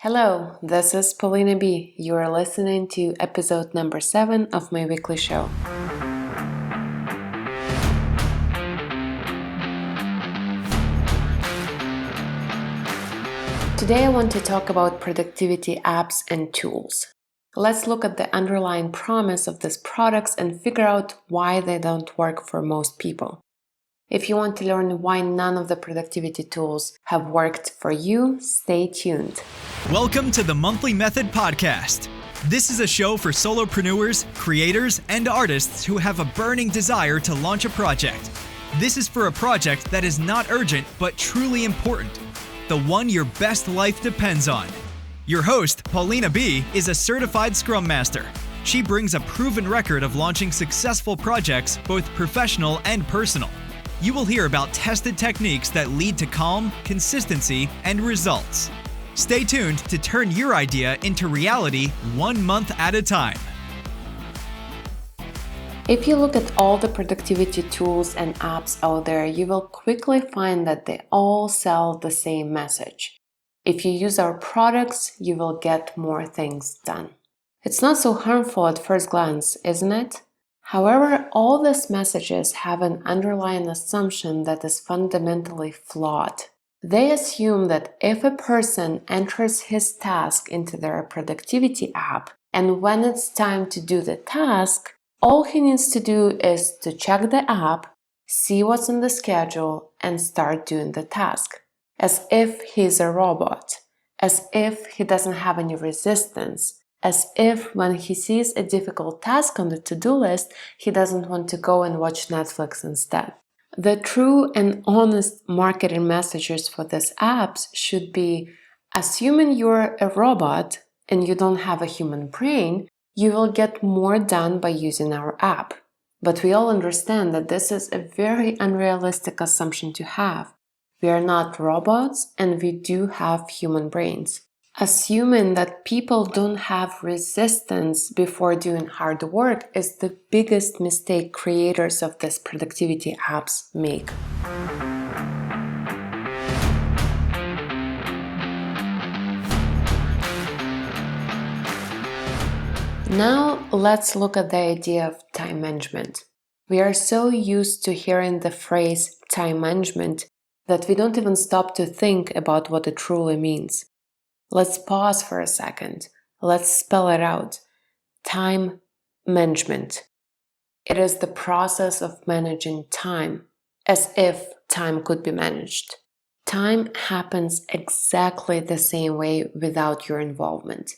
Hello, this is Paulina B. You are listening to episode number 7 of my weekly show. Today I want to talk about productivity apps and tools. Let's look at the underlying promise of these products and figure out why they don't work for most people. If you want to learn why none of the productivity tools have worked for you, stay tuned. Welcome to the Monthly Method Podcast. This is a show for solopreneurs, creators, and artists who have a burning desire to launch a project. This is for a project that is not urgent but truly important, the one your best life depends on. Your host, Paulina B., is a certified Scrum Master. She brings a proven record of launching successful projects, both professional and personal. You will hear about tested techniques that lead to calm, consistency, and results. Stay tuned to turn your idea into reality 1 month at a time. If you look at all the productivity tools and apps out there, you will quickly find that they all sell the same message. If you use our products, you will get more things done. It's not so harmful at first glance, isn't it? However, all these messages have an underlying assumption that is fundamentally flawed. They assume that if a person enters his task into their productivity app, and when it's time to do the task, all he needs to do is to check the app, see what's on the schedule, and start doing the task. As if he's a robot, as if he doesn't have any resistance, as if when he sees a difficult task on the to-do list, he doesn't want to go and watch Netflix instead. The true and honest marketing messages for these apps should be, assuming you're a robot and you don't have a human brain, you will get more done by using our app. But we all understand that this is a very unrealistic assumption to have. We are not robots and we do have human brains. Assuming that people don't have resistance before doing hard work is the biggest mistake creators of these productivity apps make. Now let's look at the idea of time management. We are so used to hearing the phrase time management that we don't even stop to think about what it truly means. Let's pause for a second. Let's spell it out. Time management. It is the process of managing time, as if time could be managed. Time happens exactly the same way without your involvement.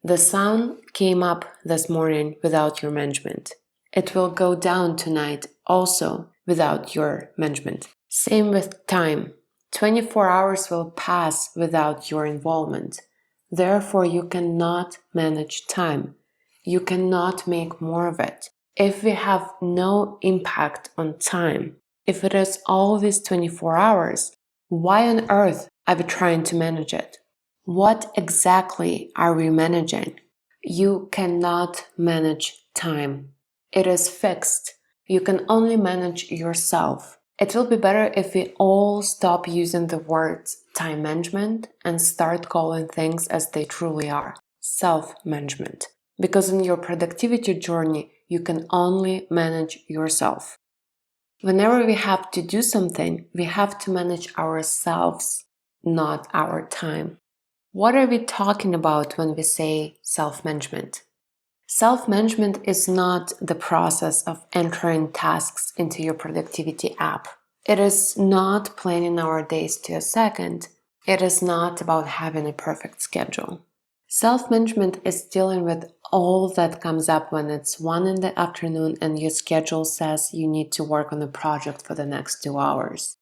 The sun came up this morning without your management. It will go down tonight also without your management. Same with time. 24 hours will pass without your involvement. Therefore, you cannot manage time. You cannot make more of it. If we have no impact on time, if it is always 24 hours, why on earth are we trying to manage it? What exactly are we managing? You cannot manage time. It is fixed. You can only manage yourself. It will be better if we all stop using the words time management and start calling things as they truly are, self-management. Because in your productivity journey, you can only manage yourself. Whenever we have to do something, we have to manage ourselves, not our time. What are we talking about when we say self-management? Self-management is not the process of entering tasks into your productivity app. It is not planning our days to a second. It is not about having a perfect schedule. Self-management is dealing with all that comes up when it's 1 in the afternoon and your schedule says you need to work on a project for the next 2 hours.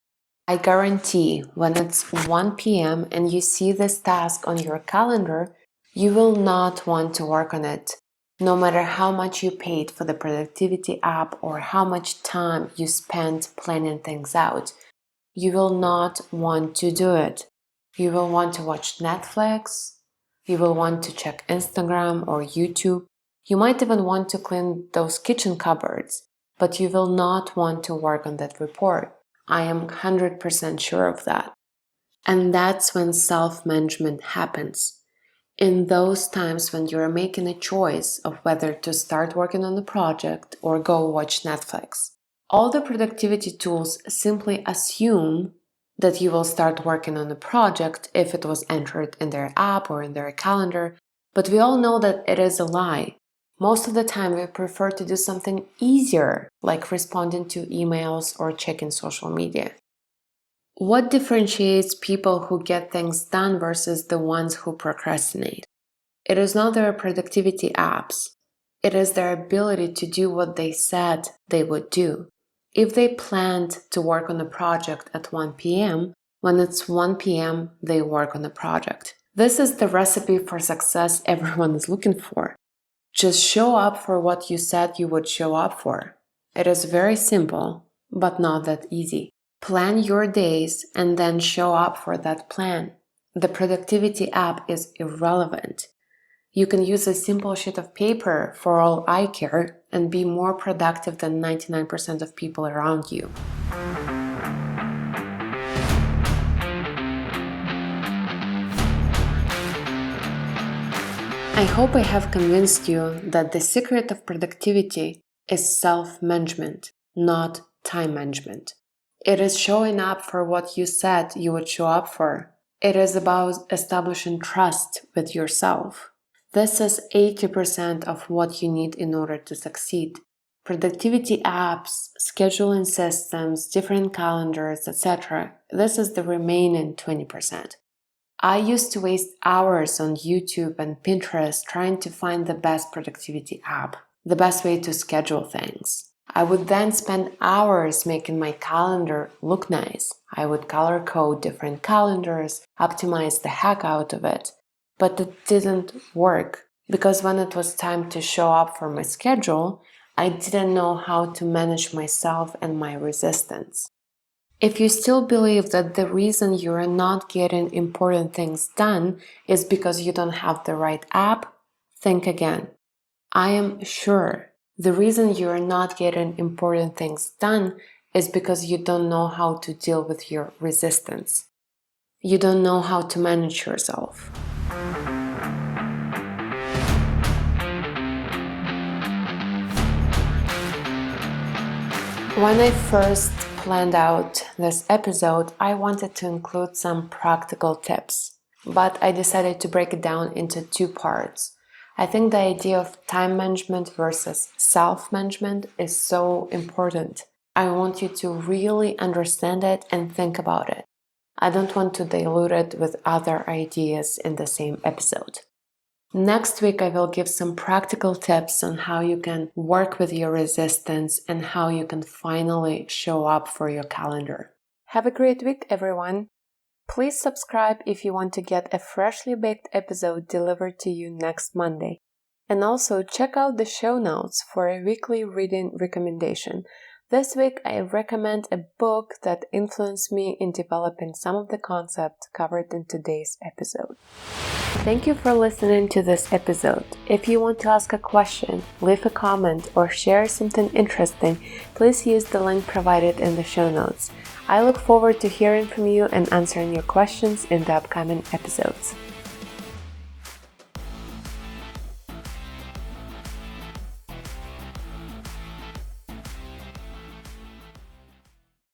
I guarantee when it's 1 p.m. and you see this task on your calendar, you will not want to work on it. No matter how much you paid for the productivity app or how much time you spent planning things out, you will not want to do it. You will want to watch Netflix. You will want to check Instagram or YouTube. You might even want to clean those kitchen cupboards, but you will not want to work on that report. I am 100% sure of that. And that's when self-management happens. In those times when you're making a choice of whether to start working on a project or go watch Netflix. All the productivity tools simply assume that you will start working on a project if it was entered in their app or in their calendar, but we all know that it is a lie. Most of the time we prefer to do something easier, like responding to emails or checking social media. What differentiates people who get things done versus the ones who procrastinate? It is not their productivity apps. It is their ability to do what they said they would do. If they planned to work on a project at 1 p.m., when it's 1 p.m., they work on the project. This is the recipe for success everyone is looking for. Just show up for what you said you would show up for. It is very simple, but not that easy. Plan your days and then show up for that plan. The productivity app is irrelevant. You can use a simple sheet of paper for all I care and be more productive than 99% of people around you. I hope I have convinced you that the secret of productivity is self-management, not time management. It is showing up for what you said you would show up for. It is about establishing trust with yourself. This is 80% of what you need in order to succeed. Productivity apps, scheduling systems, different calendars, etc. This is the remaining 20%. I used to waste hours on YouTube and Pinterest trying to find the best productivity app, the best way to schedule things. I would then spend hours making my calendar look nice. I would color code different calendars, optimize the heck out of it. But it didn't work because when it was time to show up for my schedule, I didn't know how to manage myself and my resistance. If you still believe that the reason you are not getting important things done is because you don't have the right app, think again. I am sure the reason you are not getting important things done is because you don't know how to deal with your resistance. You don't know how to manage yourself. When I first planned out this episode, I wanted to include some practical tips, but I decided to break it down into two parts. I think the idea of time management versus self-management is so important. I want you to really understand it and think about it. I don't want to dilute it with other ideas in the same episode. Next week, I will give some practical tips on how you can work with your resistance and how you can finally show up for your calendar. Have a great week, everyone. Please subscribe if you want to get a freshly baked episode delivered to you next Monday. And also check out the show notes for a weekly reading recommendation. This week, I recommend a book that influenced me in developing some of the concepts covered in today's episode. Thank you for listening to this episode. If you want to ask a question, leave a comment, or share something interesting, please use the link provided in the show notes. I look forward to hearing from you and answering your questions in the upcoming episodes.